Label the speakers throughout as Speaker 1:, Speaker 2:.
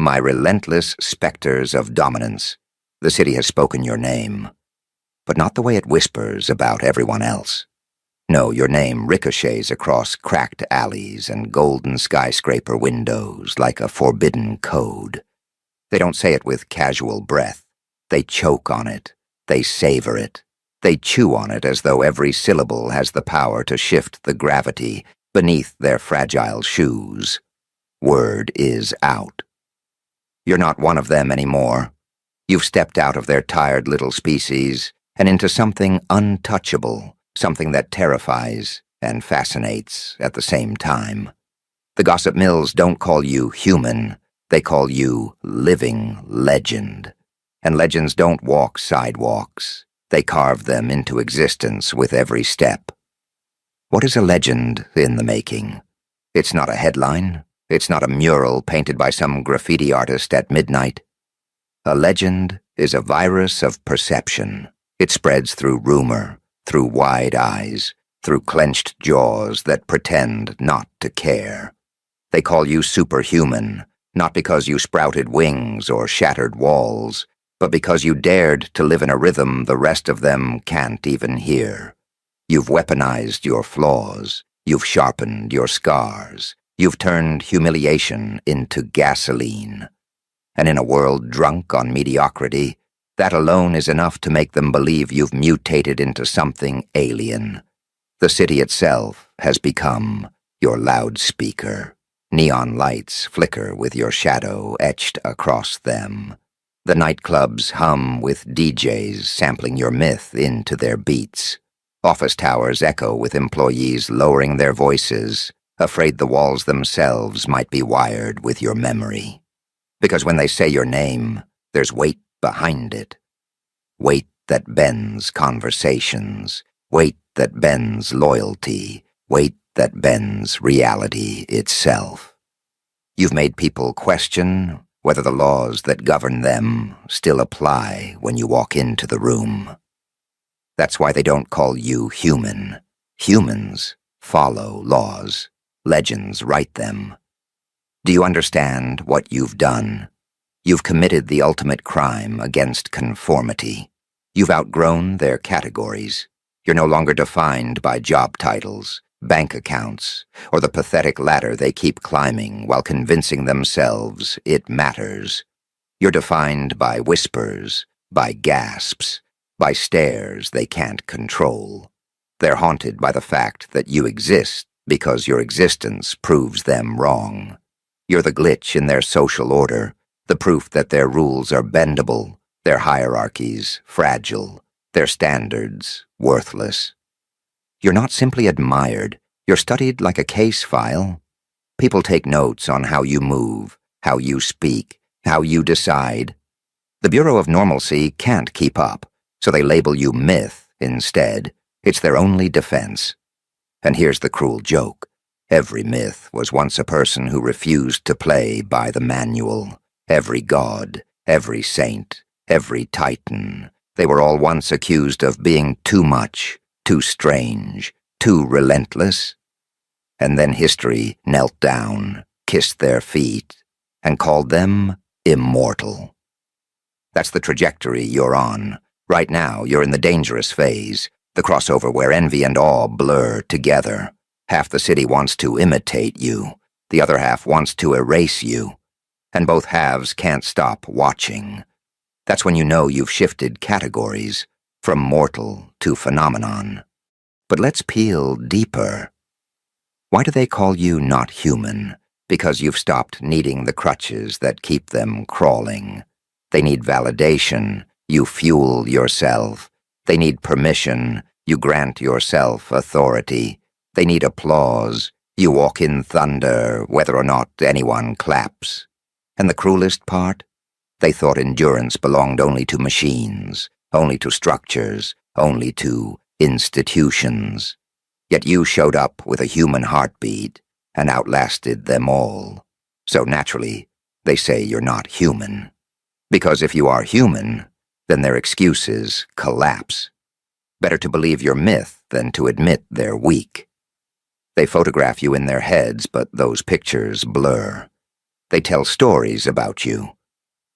Speaker 1: my relentless specters of dominance. The city has spoken your name, but not the way it whispers about everyone else. No, your name ricochets across cracked alleys and golden skyscraper windows like a forbidden code. They don't say it with casual breath. They choke on it. They savor it. They chew on it as though every syllable has the power to shift the gravity beneath their fragile shoes. Word is out. You're not one of them anymore. You've stepped out of their tired little species and into something untouchable, something that terrifies and fascinates at the same time. The gossip mills don't call you human, they call you living legend. And legends don't walk sidewalks, they carve them into existence with every step. What is a legend in the making? It's not a headline. It's not a mural painted by some graffiti artist at midnight. A legend is a virus of perception. It spreads through rumor, through wide eyes, through clenched jaws that pretend not to care. They call you superhuman, not because you sprouted wings or shattered walls, but because you dared to live in a rhythm the rest of them can't even hear. You've weaponized your flaws. You've sharpened your scars. You've turned humiliation into gasoline. And in a world drunk on mediocrity, that alone is enough to make them believe you've mutated into something alien. The city itself has become your loudspeaker. Neon lights flicker with your shadow etched across them. The nightclubs hum with DJs sampling your myth into their beats. Office towers echo with employees lowering their voices, afraid the walls themselves might be wired with your memory. Because when they say your name, there's weight behind it. Weight that bends conversations, weight that bends loyalty, weight that bends reality itself. You've made people question whether the laws that govern them still apply when you walk into the room. That's why they don't call you human. Humans follow laws. Legends write them. Do you understand what you've done? You've committed the ultimate crime against conformity. You've outgrown their categories. You're no longer defined by job titles, bank accounts, or the pathetic ladder they keep climbing while convincing themselves it matters. You're defined by whispers, by gasps, by stares they can't control. They're haunted by the fact that you exist because your existence proves them wrong. You're the glitch in their social order, the proof that their rules are bendable, their hierarchies fragile, their standards worthless. You're not simply admired, you're studied like a case file. People take notes on how you move, how you speak, how you decide. The Bureau of Normalcy can't keep up, so they label you myth instead. It's their only defense. And here's the cruel joke. Every myth was once a person who refused to play by the manual. Every god, every saint, every titan. They were all once accused of being too much, too strange, too relentless. And then history knelt down, kissed their feet, and called them immortal. That's the trajectory you're on. Right now, you're in the dangerous phase, the crossover where envy and awe blur together. Half the city wants to imitate you, the other half wants to erase you, and both halves can't stop watching. That's when you know you've shifted categories, from mortal to phenomenon. But let's peel deeper. Why do they call you not human? Because you've stopped needing the crutches that keep them crawling. They need validation, you fuel yourself. They need permission, you grant yourself authority. They need applause, you walk in thunder whether or not anyone claps. And the cruelest part? They thought endurance belonged only to machines, only to structures, only to institutions. Yet you showed up with a human heartbeat and outlasted them all. So naturally, they say you're not human. Because if you are human, then their excuses collapse. Better to believe you're myth than to admit they're weak. They photograph you in their heads, but those pictures blur. They tell stories about you.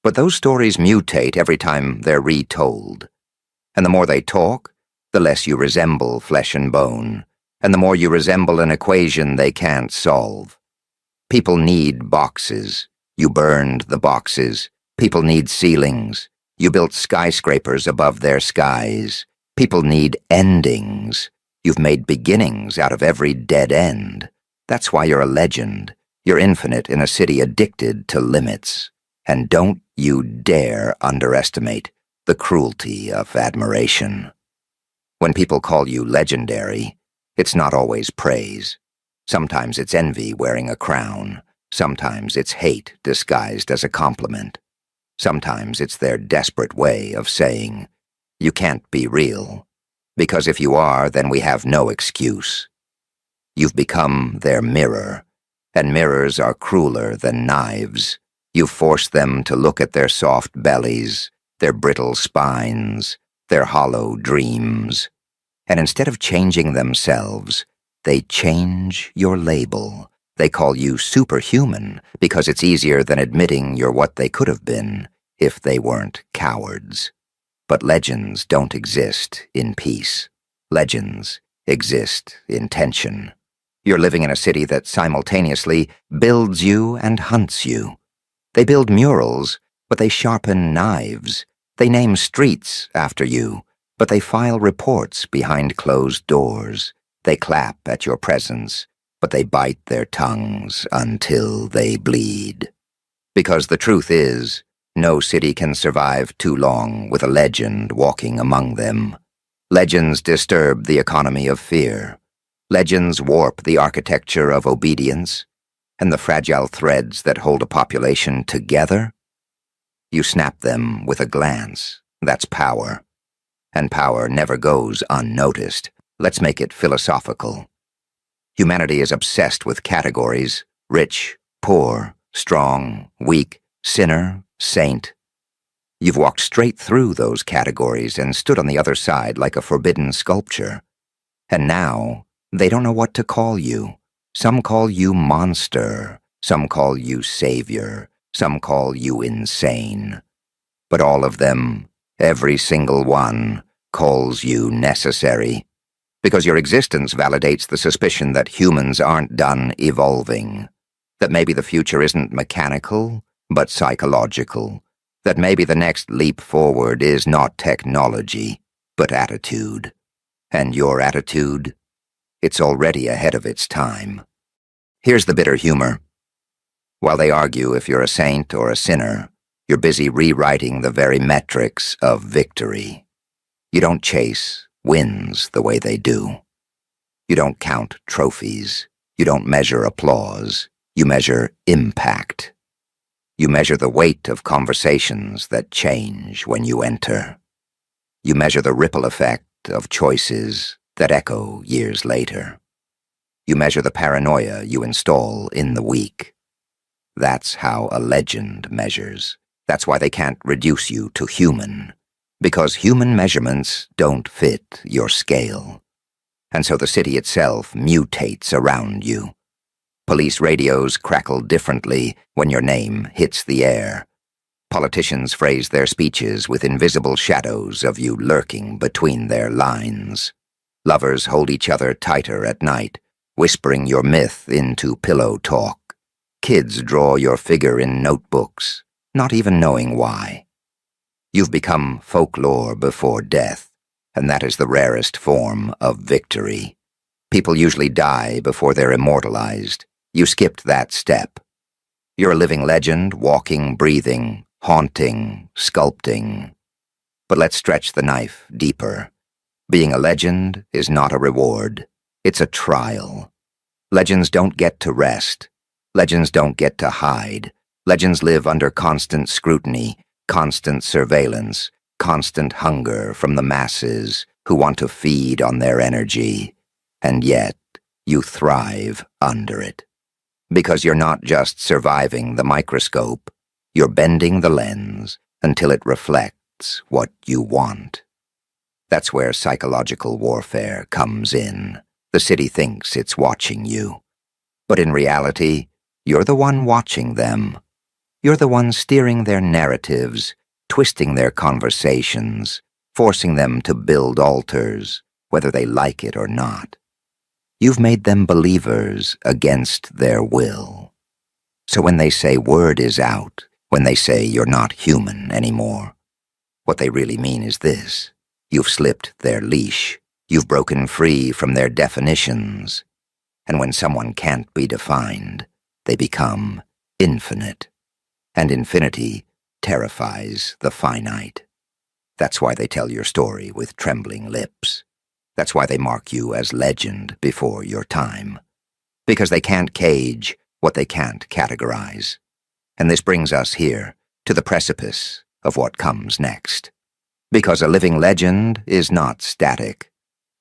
Speaker 1: But those stories mutate every time they're retold. And the more they talk, the less you resemble flesh and bone, and the more you resemble an equation they can't solve. People need boxes. You burned the boxes. People need ceilings. You built skyscrapers above their skies. People need endings. You've made beginnings out of every dead end. That's why you're a legend. You're infinite in a city addicted to limits. And don't you dare underestimate the cruelty of admiration. When people call you legendary, it's not always praise. Sometimes it's envy wearing a crown. Sometimes it's hate disguised as a compliment. Sometimes it's their desperate way of saying, "You can't be real, because if you are, then we have no excuse." You've become their mirror, and mirrors are crueler than knives. You've forced them to look at their soft bellies, their brittle spines, their hollow dreams. And instead of changing themselves, they change your label. They call you superhuman because it's easier than admitting you're what they could have been if they weren't cowards. But legends don't exist in peace. Legends exist in tension. You're living in a city that simultaneously builds you and hunts you. They build murals, but they sharpen knives. They name streets after you, but they file reports behind closed doors. They clap at your presence, but they bite their tongues until they bleed. Because the truth is, no city can survive too long with a legend walking among them. Legends disturb the economy of fear. Legends warp the architecture of obedience, and the fragile threads that hold a population together. You snap them with a glance. That's power. And power never goes unnoticed. Let's make it philosophical. Humanity is obsessed with categories: rich, poor, strong, weak, sinner, saint. You've walked straight through those categories and stood on the other side like a forbidden sculpture. And now, they don't know what to call you. Some call you monster. Some call you savior. Some call you insane. But all of them, every single one, calls you necessary. Because your existence validates the suspicion that humans aren't done evolving. That maybe the future isn't mechanical, but psychological. That maybe the next leap forward is not technology, but attitude. And your attitude? It's already ahead of its time. Here's the bitter humor. While they argue if you're a saint or a sinner, you're busy rewriting the very metrics of victory. You don't chase wins the way they do. You don't count trophies. You don't measure applause. You measure impact. You measure the weight of conversations that change when you enter. You measure the ripple effect of choices that echo years later. You measure the paranoia you install in the weak. That's how a legend measures. That's why they can't reduce you to human. Because human measurements don't fit your scale. And so the city itself mutates around you. Police radios crackle differently when your name hits the air. Politicians phrase their speeches with invisible shadows of you lurking between their lines. Lovers hold each other tighter at night, whispering your myth into pillow talk. Kids draw your figure in notebooks, not even knowing why. You've become folklore before death, and that is the rarest form of victory. People usually die before they're immortalized. You skipped that step. You're a living legend, walking, breathing, haunting, sculpting. But let's stretch the knife deeper. Being a legend is not a reward. It's a trial. Legends don't get to rest. Legends don't get to hide. Legends live under constant scrutiny, constant surveillance, constant hunger from the masses who want to feed on their energy. And yet, you thrive under it. Because you're not just surviving the microscope, you're bending the lens until it reflects what you want. That's where psychological warfare comes in. The city thinks it's watching you. But in reality, You're the one watching them. You're the one steering their narratives, twisting their conversations, forcing them to build altars, whether they like it or not. You've made them believers against their will. So when they say word is out, when they say you're not human anymore, what they really mean is this: you've slipped their leash, you've broken free from their definitions, and when someone can't be defined, they become infinite. And infinity terrifies the finite. That's why they tell your story with trembling lips. That's why they mark you as legend before your time. Because they can't cage what they can't categorize. And this brings us here, to the precipice of what comes next. Because a living legend is not static.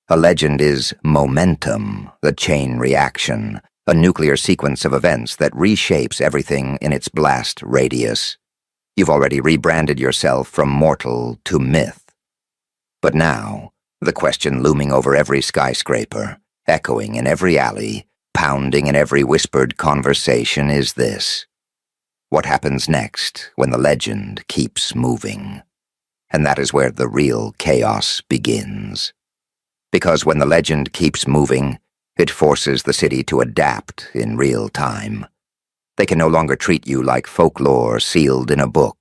Speaker 1: A legend is momentum, the chain reaction, a nuclear sequence of events that reshapes everything in its blast radius. You've already rebranded yourself from mortal to myth. But now, the question looming over every skyscraper, echoing in every alley, pounding in every whispered conversation is this: what happens next when the legend keeps moving? And that is where the real chaos begins. Because when the legend keeps moving, it forces the city to adapt in real time. They can no longer treat you like folklore sealed in a book.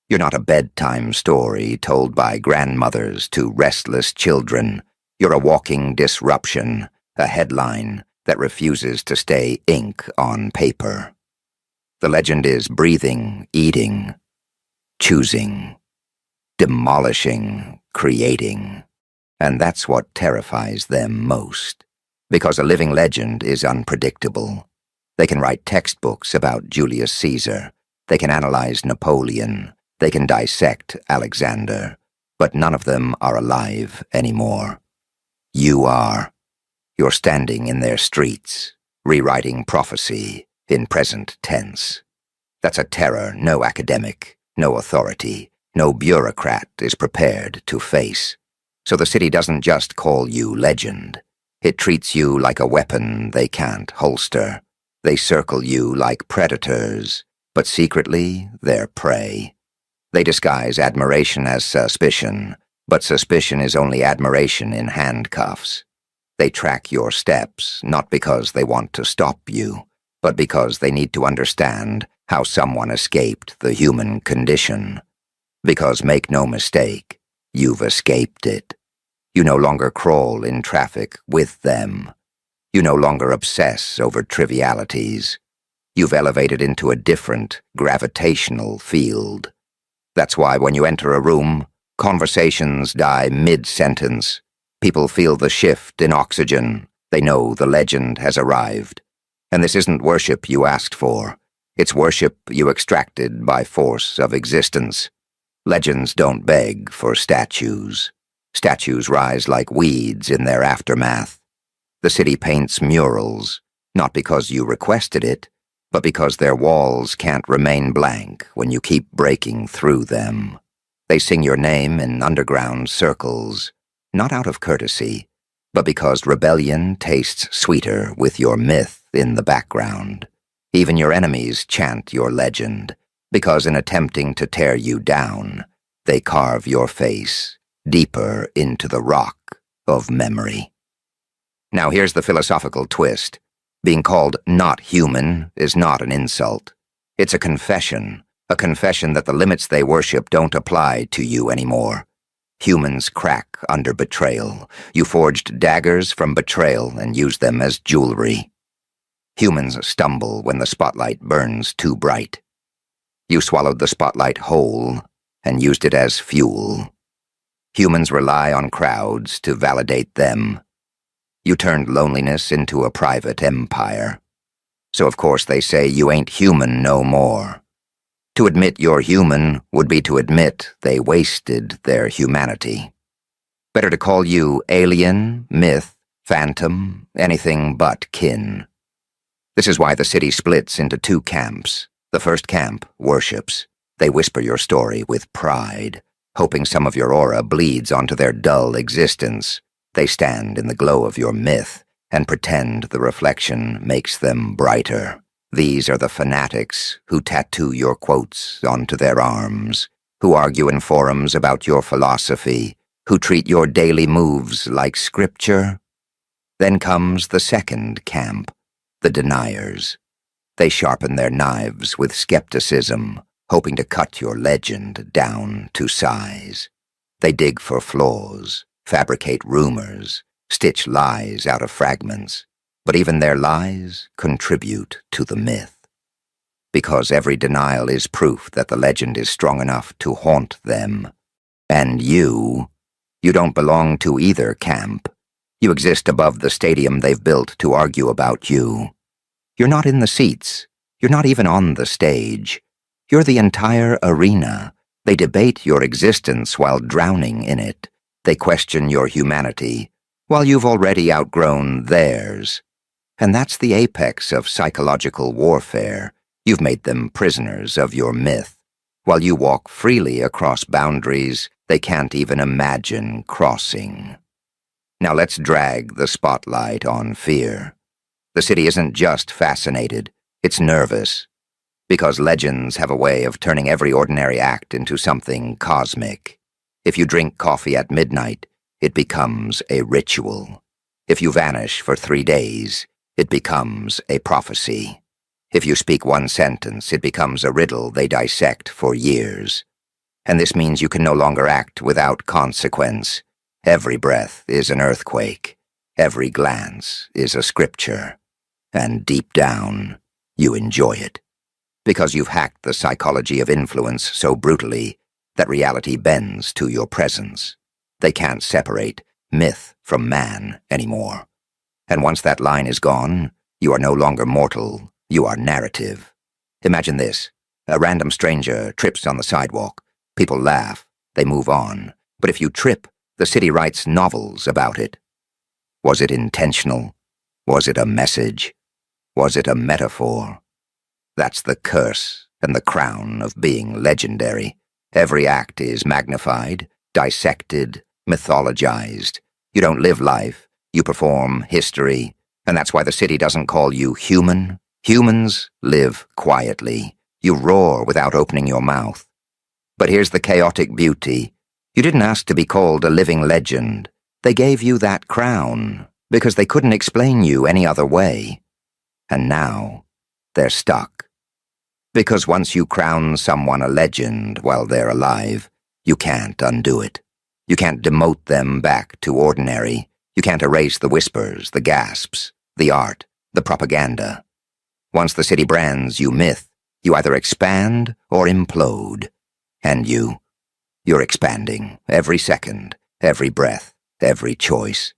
Speaker 1: You're not a bedtime story told by grandmothers to restless children. You're a walking disruption, a headline that refuses to stay ink on paper. The legend is breathing, eating, choosing, demolishing, creating. And that's what terrifies them most. Because a living legend is unpredictable. They can write textbooks about Julius Caesar. They can analyze Napoleon. They can dissect Alexander. But none of them are alive anymore. You are. You're standing in their streets, rewriting prophecy in present tense. That's a terror no academic, no authority, no bureaucrat is prepared to face. So the city doesn't just call you legend. It treats you like a weapon they can't holster. They circle you like predators, but secretly they're prey. They disguise admiration as suspicion, but suspicion is only admiration in handcuffs. They track your steps, not because they want to stop you, but because they need to understand how someone escaped the human condition. Because, make no mistake, you've escaped it. You no longer crawl in traffic with them. You no longer obsess over trivialities. You've elevated into a different, gravitational field. That's why when you enter a room, conversations die mid-sentence. People feel the shift in oxygen. They know the legend has arrived. And this isn't worship you asked for. It's worship you extracted by force of existence. Legends don't beg for statues. Statues rise like weeds in their aftermath. The city paints murals, not because you requested it, but because their walls can't remain blank when you keep breaking through them. They sing your name in underground circles, not out of courtesy, but because rebellion tastes sweeter with your myth in the background. Even your enemies chant your legend, because in attempting to tear you down, they carve your face deeper into the rock of memory. Now here's the philosophical twist. Being called not human is not an insult. It's a confession that the limits they worship don't apply to you anymore. Humans crack under betrayal. You forged daggers from betrayal and used them as jewelry. Humans stumble when the spotlight burns too bright. You swallowed the spotlight whole and used it as fuel. Humans rely on crowds to validate them. You turned loneliness into a private empire. So of course they say you ain't human no more. To admit you're human would be to admit they wasted their humanity. Better to call you alien, myth, phantom, anything but kin. This is why the city splits into two camps. The first camp worships. They whisper your story with pride, hoping some of your aura bleeds onto their dull existence. They stand in the glow of your myth and pretend the reflection makes them brighter. These are the fanatics who tattoo your quotes onto their arms, who argue in forums about your philosophy, who treat your daily moves like scripture. Then comes the second camp, the deniers. They sharpen their knives with skepticism, hoping to cut your legend down to size. They dig for flaws, fabricate rumors, stitch lies out of fragments, but even their lies contribute to the myth. Because every denial is proof that the legend is strong enough to haunt them. And you don't belong to either camp. You exist above the stadium they've built to argue about you. You're not in the seats. You're not even on the stage. You're the entire arena. They debate your existence while drowning in it. They question your humanity, while you've already outgrown theirs. And that's the apex of psychological warfare. You've made them prisoners of your myth. While you walk freely across boundaries they can't even imagine crossing. Now let's drag the spotlight on fear. The city isn't just fascinated, it's nervous. Because legends have a way of turning every ordinary act into something cosmic. If you drink coffee at midnight, it becomes a ritual. If you vanish for 3 days, it becomes a prophecy. If you speak one sentence, it becomes a riddle they dissect for years. And this means you can no longer act without consequence. Every breath is an earthquake. Every glance is a scripture. And deep down, you enjoy it. Because you've hacked the psychology of influence so brutally that reality bends to your presence. They can't separate myth from man anymore. And once that line is gone, you are no longer mortal, you are narrative. Imagine this. A random stranger trips on the sidewalk. People laugh. They move on. But if you trip, the city writes novels about it. Was it intentional? Was it a message? Was it a metaphor? That's the curse and the crown of being legendary. Every act is magnified, dissected, mythologized. You don't live life, you perform history, and that's why the city doesn't call you human. Humans live quietly. You roar without opening your mouth. But here's the chaotic beauty. You didn't ask to be called a living legend. They gave you that crown because they couldn't explain you any other way. And now, they're stuck. Because once you crown someone a legend while they're alive, you can't undo it. You can't demote them back to ordinary. You can't erase the whispers, the gasps, the art, the propaganda. Once the city brands you myth, you either expand or implode. And you're expanding every second, every breath, every choice.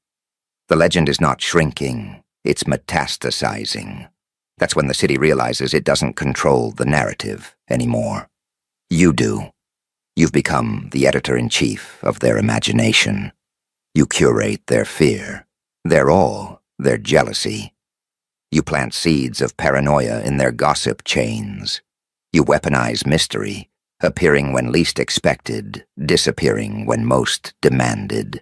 Speaker 1: The legend is not shrinking, it's metastasizing. That's when the city realizes it doesn't control the narrative anymore. You do. You've become the editor-in-chief of their imagination. You curate their fear, their awe, their jealousy. You plant seeds of paranoia in their gossip chains. You weaponize mystery, appearing when least expected, disappearing when most demanded.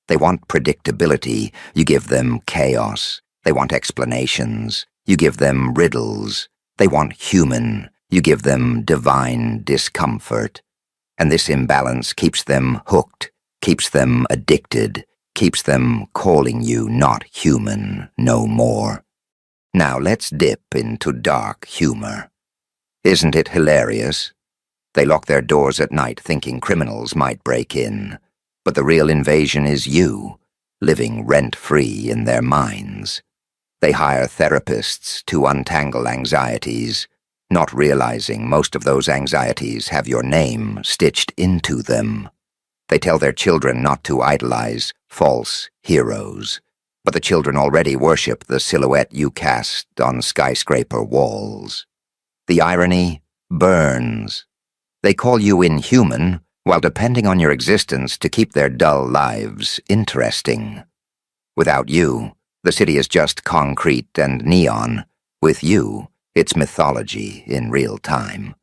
Speaker 1: They want predictability, you give them chaos. They want explanations, you give them riddles. They want human, you give them divine discomfort. And this imbalance keeps them hooked, keeps them addicted, keeps them calling you not human no more. Now let's dip into dark humor. Isn't it hilarious? They lock their doors at night thinking criminals might break in, but the real invasion is you, living rent-free in their minds. They hire therapists to untangle anxieties, not realizing most of those anxieties have your name stitched into them. They tell their children not to idolize false heroes, but the children already worship the silhouette you cast on skyscraper walls. The irony burns. They call you inhuman while depending on your existence to keep their dull lives interesting. Without you, the city is just concrete and neon. With you, it's mythology in real time.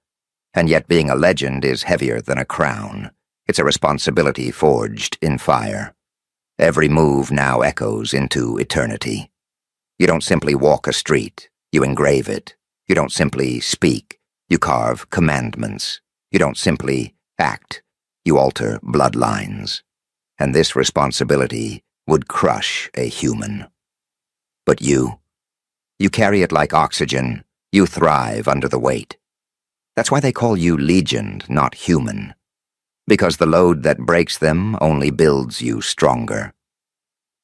Speaker 1: And yet being a legend is heavier than a crown. It's a responsibility forged in fire. Every move now echoes into eternity. You don't simply walk a street, you engrave it. You don't simply speak, you carve commandments. You don't simply act, you alter bloodlines. And this responsibility would crush a human. But you carry it like oxygen. You thrive under the weight. That's why they call you legend, not human. Because the load that breaks them only builds you stronger.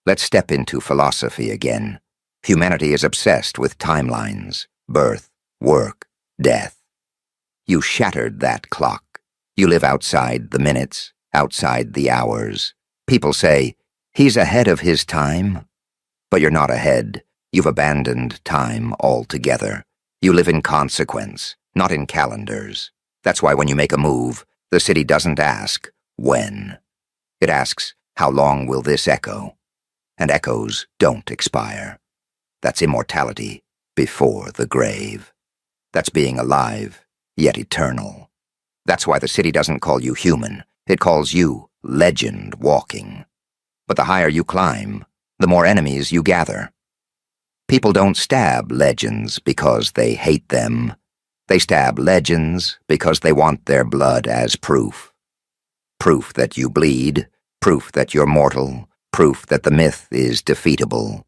Speaker 1: Let's step into philosophy again. Humanity is obsessed with timelines, birth, work, death. You shattered that clock. You live outside the minutes, outside the hours. People say, he's ahead of his time. But you're not ahead. You've abandoned time altogether. You live in consequence, not in calendars. That's why when you make a move, the city doesn't ask, when. It asks, how long will this echo? And echoes don't expire. That's immortality before the grave. That's being alive, yet eternal. That's why the city doesn't call you human. It calls you legend walking. But the higher you climb, the more enemies you gather. People don't stab legends because they hate them. They stab legends because they want their blood as proof. Proof that you bleed, proof that you're mortal, proof that the myth is defeatable.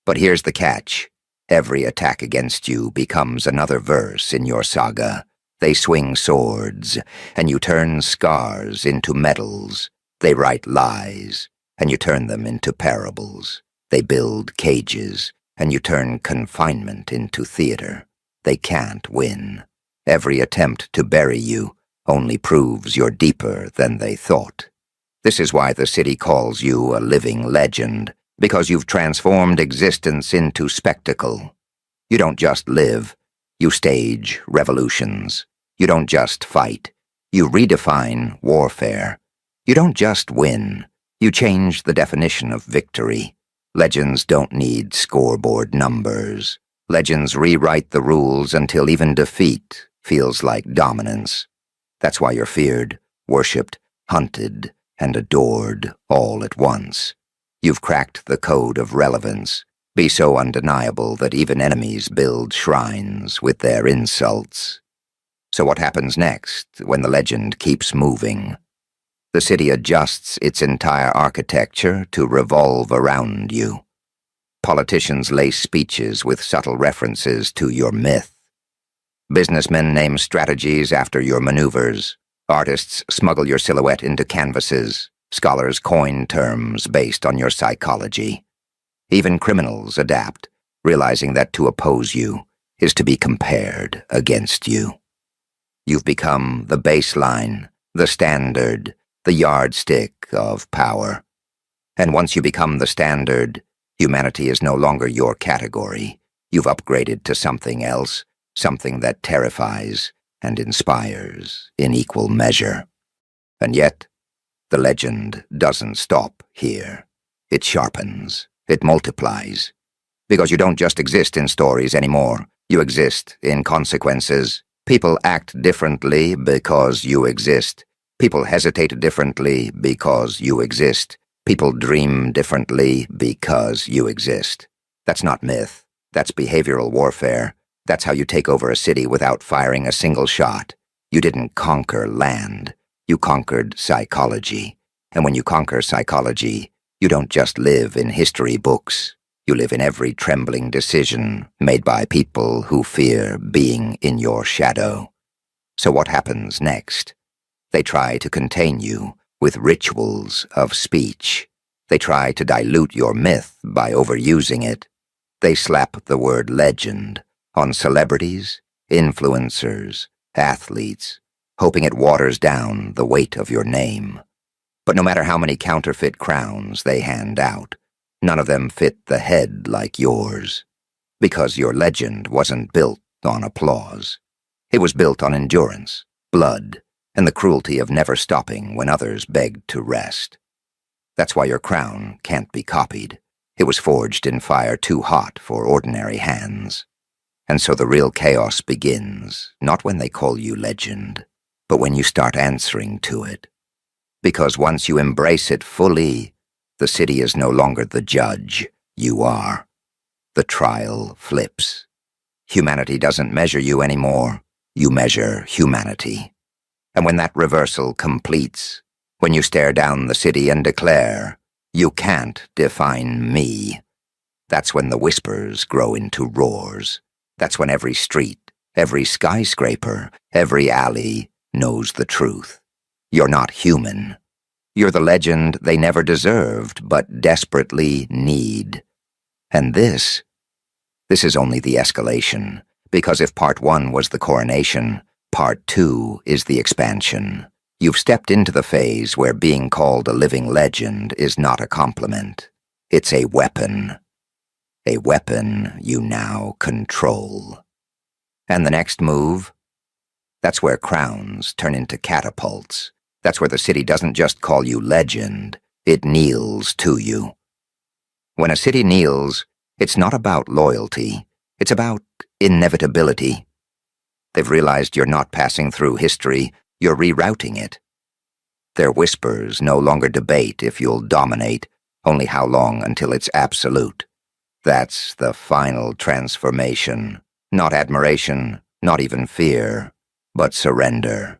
Speaker 1: But here's the catch. Every attack against you becomes another verse in your saga. They swing swords, and you turn scars into medals. They write lies, and you turn them into parables. They build cages, and you turn confinement into theater. They can't win. Every attempt to bury you only proves you're deeper than they thought. This is why the city calls you a living legend, because you've transformed existence into spectacle. You don't just live, you stage revolutions. You don't just fight, you redefine warfare. You don't just win, you change the definition of victory. Legends don't need scoreboard numbers. Legends rewrite the rules until even defeat feels like dominance. That's why you're feared, worshipped, hunted, and adored all at once. You've cracked the code of relevance. Be so undeniable that even enemies build shrines with their insults. So what happens next when the legend keeps moving? The city adjusts its entire architecture to revolve around you. Politicians lace speeches with subtle references to your myth. Businessmen name strategies after your maneuvers. Artists smuggle your silhouette into canvases. Scholars coin terms based on your psychology. Even criminals adapt, realizing that to oppose you is to be compared against you. You've become the baseline, the standard, the yardstick of power. And once you become the standard, humanity is no longer your category. You've upgraded to something else, something that terrifies and inspires in equal measure. And yet, the legend doesn't stop here. It sharpens, it multiplies. Because you don't just exist in stories anymore, you exist in consequences. People act differently because you exist. People hesitate differently because you exist. People dream differently because you exist. That's not myth. That's behavioral warfare. That's how you take over a city without firing a single shot. You didn't conquer land. You conquered psychology. And when you conquer psychology, you don't just live in history books. You live in every trembling decision made by people who fear being in your shadow. So what happens next? They try to contain you with rituals of speech. They try to dilute your myth by overusing it. They slap the word legend on celebrities, influencers, athletes, hoping it waters down the weight of your name. But no matter how many counterfeit crowns they hand out, none of them fit the head like yours. Because your legend wasn't built on applause. It was built on endurance, blood, and the cruelty of never stopping when others begged to rest. That's why your crown can't be copied. It was forged in fire too hot for ordinary hands. And so the real chaos begins, not when they call you legend, but when you start answering to it. Because once you embrace it fully, the city is no longer the judge, you are. The trial flips. Humanity doesn't measure you anymore. You measure humanity. And when that reversal completes, when you stare down the city and declare, "You can't define me," that's when the whispers grow into roars. That's when every street, every skyscraper, every alley knows the truth. You're not human. You're the legend they never deserved, but desperately need. And this is only the escalation, because if part 1 was the coronation, part 2 is the expansion. You've stepped into the phase where being called a living legend is not a compliment. It's a weapon. A weapon you now control. And the next move? That's where crowns turn into catapults. That's where the city doesn't just call you legend, it kneels to you. When a city kneels, it's not about loyalty, it's about inevitability. They've realized you're not passing through history, you're rerouting it. Their whispers no longer debate if you'll dominate, only how long until it's absolute. That's the final transformation. Not admiration, not even fear, but surrender.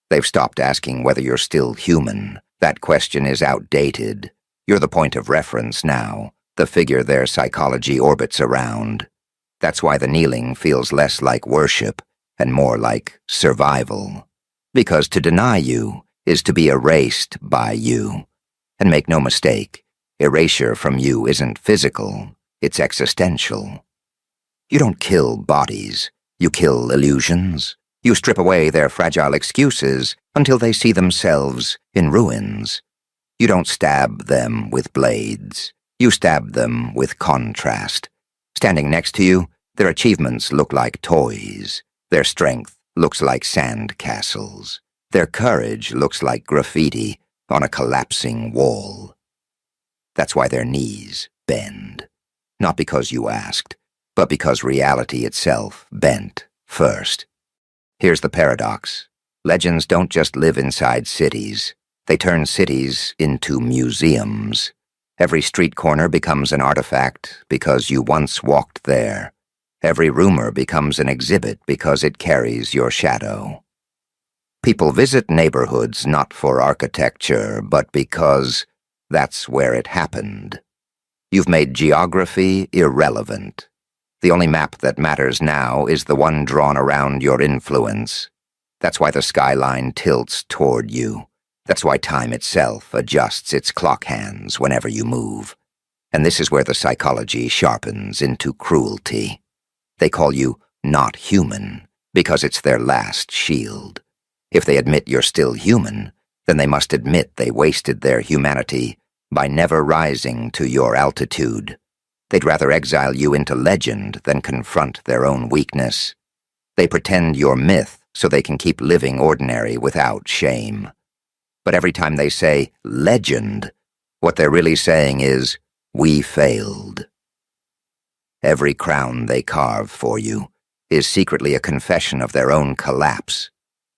Speaker 1: They've stopped asking whether you're still human. That question is outdated. You're the point of reference now, the figure their psychology orbits around. That's why the kneeling feels less like worship and more like survival. Because to deny you is to be erased by you. And make no mistake, erasure from you isn't physical, it's existential. You don't kill bodies, you kill illusions. You strip away their fragile excuses until they see themselves in ruins. You don't stab them with blades, you stab them with contrast. Standing next to you, their achievements look like toys. Their strength looks like sand castles. Their courage looks like graffiti on a collapsing wall. That's why their knees bend. Not because you asked, but because reality itself bent first. Here's the paradox. Legends don't just live inside cities. They turn cities into museums. Every street corner becomes an artifact because you once walked there. Every rumor becomes an exhibit because it carries your shadow. People visit neighborhoods not for architecture, but because that's where it happened. You've made geography irrelevant. The only map that matters now is the one drawn around your influence. That's why the skyline tilts toward you. That's why time itself adjusts its clock hands whenever you move. And this is where the psychology sharpens into cruelty. They call you not human because it's their last shield. If they admit you're still human, then they must admit they wasted their humanity by never rising to your altitude. They'd rather exile you into legend than confront their own weakness. They pretend you're myth so they can keep living ordinary without shame. But every time they say legend, what they're really saying is, we failed. Every crown they carve for you is secretly a confession of their own collapse.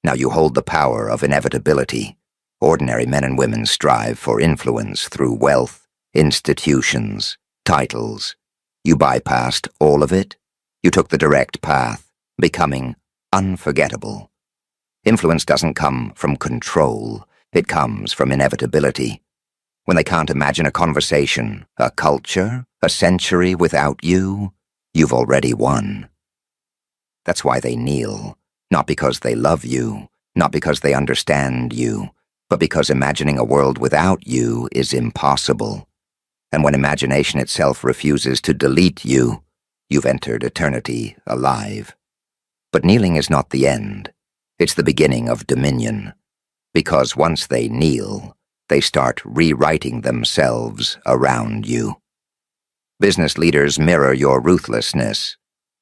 Speaker 1: Now you hold the power of inevitability. Ordinary men and women strive for influence through wealth, institutions, titles. You bypassed all of it. You took the direct path, becoming unforgettable. Influence doesn't come from control. It comes from inevitability. When they can't imagine a conversation, a culture, a century without you, you've already won. That's why they kneel, not because they love you, not because they understand you, but because imagining a world without you is impossible. And when imagination itself refuses to delete you, you've entered eternity alive. But kneeling is not the end. It's the beginning of dominion. Because once they kneel, they start rewriting themselves around you. Business leaders mirror your ruthlessness.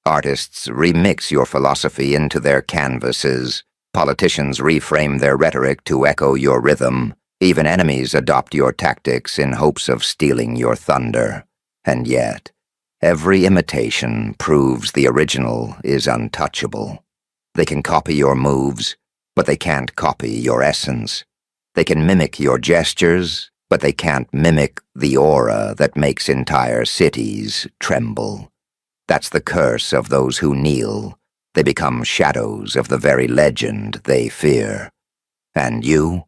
Speaker 1: Artists remix your philosophy into their canvases. Politicians reframe their rhetoric to echo your rhythm. Even enemies adopt your tactics in hopes of stealing your thunder. And yet, every imitation proves the original is untouchable. They can copy your moves, but they can't copy your essence. They can mimic your gestures, but they can't mimic the aura that makes entire cities tremble. That's the curse of those who kneel. They become shadows of the very legend they fear. And you?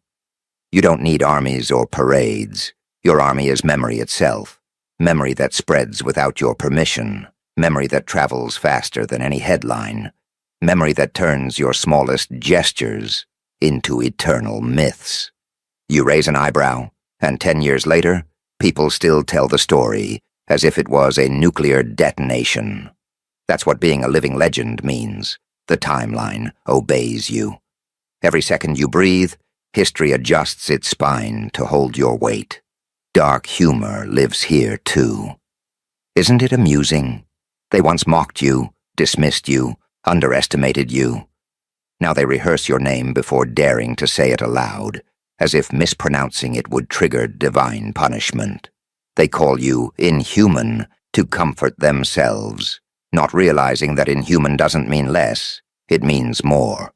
Speaker 1: You don't need armies or parades. Your army is memory itself. Memory that spreads without your permission. Memory that travels faster than any headline. Memory that turns your smallest gestures into eternal myths. You raise an eyebrow, and 10 years later, people still tell the story as if it was a nuclear detonation. That's what being a living legend means. The timeline obeys you. Every second you breathe, history adjusts its spine to hold your weight. Dark humor lives here, too. Isn't it amusing? They once mocked you, dismissed you, underestimated you. Now they rehearse your name before daring to say it aloud, as if mispronouncing it would trigger divine punishment. They call you inhuman to comfort themselves, not realizing that inhuman doesn't mean less, it means more.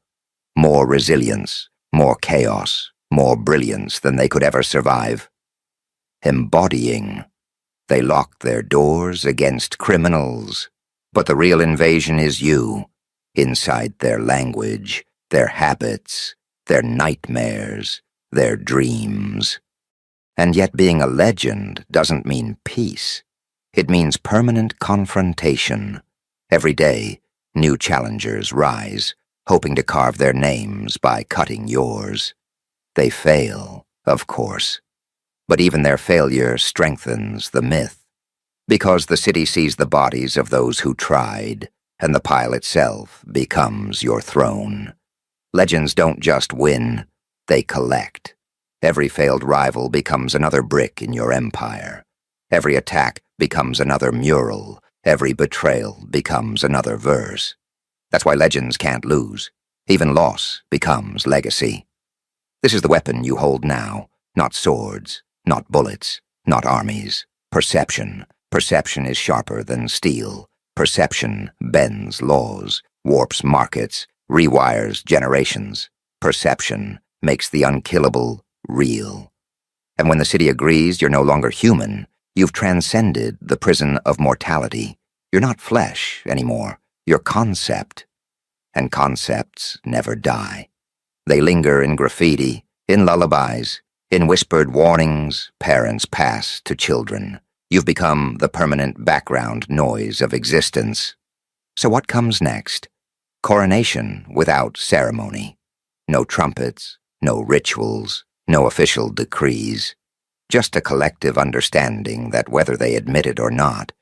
Speaker 1: More resilience, more chaos, more brilliance than they could ever survive. Embodying. They lock their doors against criminals, but the real invasion is you, inside their language, their habits, their nightmares, their dreams. And yet being a legend doesn't mean peace. It means permanent confrontation. Every day, new challengers rise, hoping to carve their names by cutting yours. They fail, of course. But even their failure strengthens the myth, because the city sees the bodies of those who tried, and the pile itself becomes your throne. Legends don't just win, they collect. Every failed rival becomes another brick in your empire. Every attack becomes another mural. Every betrayal becomes another verse. That's why legends can't lose. Even loss becomes legacy. This is the weapon you hold now, not swords, not bullets, not armies. Perception. Perception is sharper than steel. Perception bends laws, warps markets, rewires generations. Perception makes the unkillable real. And when the city agrees you're no longer human, you've transcended the prison of mortality. You're not flesh anymore. You're concept. And concepts never die. They linger in graffiti, in lullabies, in whispered warnings parents pass to children. You've become the permanent background noise of existence. So what comes next? Coronation without ceremony. No trumpets, no rituals, no official decrees. Just a collective understanding that whether they admit it or not,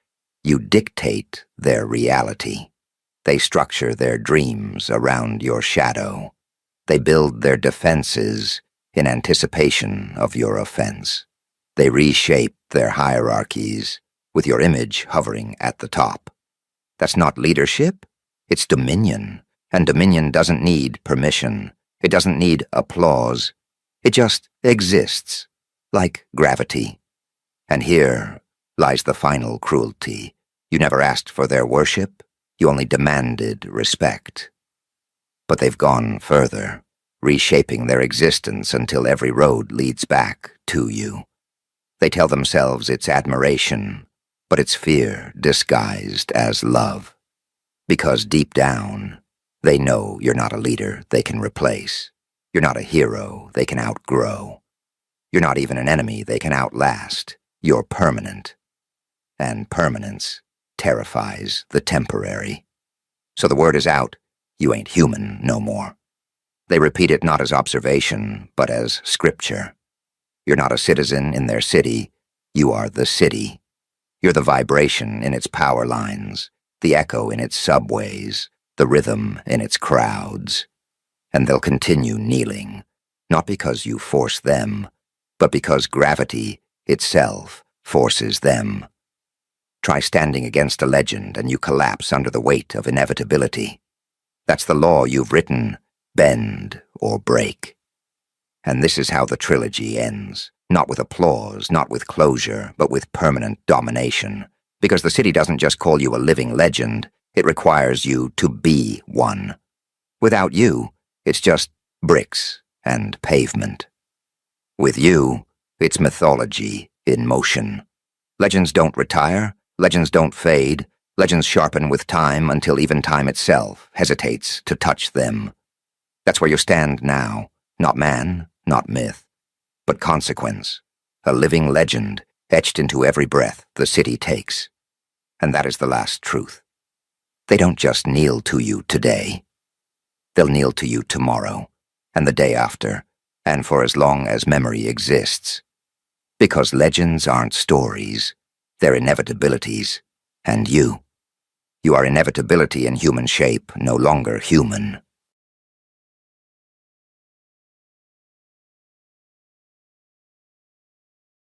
Speaker 1: you dictate their reality. They structure their dreams around your shadow. They build their defenses in anticipation of your offense. They reshape their hierarchies with your image hovering at the top. That's not leadership, it's dominion. And dominion doesn't need permission. It doesn't need applause. It just exists, like gravity. And here lies the final cruelty. You never asked for their worship. You only demanded respect. But they've gone further, reshaping their existence until every road leads back to you. They tell themselves it's admiration, but it's fear disguised as love. Because deep down, they know you're not a leader they can replace. You're not a hero they can outgrow. You're not even an enemy they can outlast. You're permanent. And permanence terrifies the temporary. So the word is out, you ain't human no more. They repeat it not as observation, but as scripture. You're not a citizen in their city, you are the city. You're the vibration in its power lines, the echo in its subways, the rhythm in its crowds. And they'll continue kneeling, not because you force them, but because gravity itself forces them. Try standing against a legend and you collapse under the weight of inevitability. That's the law you've written, bend or break. And this is how the trilogy ends, not with applause, not with closure, but with permanent domination. Because the city doesn't just call you a living legend, it requires you to be one. Without you, it's just bricks and pavement. With you, it's mythology in motion. Legends don't retire, legends don't fade, Legends sharpen with time until even time itself hesitates to touch them. That's where you stand now, not man, not myth, but consequence, a living legend etched into every breath the city takes. And that is the last truth. They don't just kneel to you today. They'll kneel to you tomorrow, and the day after, and for as long as memory exists. Because legends aren't stories, they're inevitabilities. And you are inevitability in human shape, no longer human.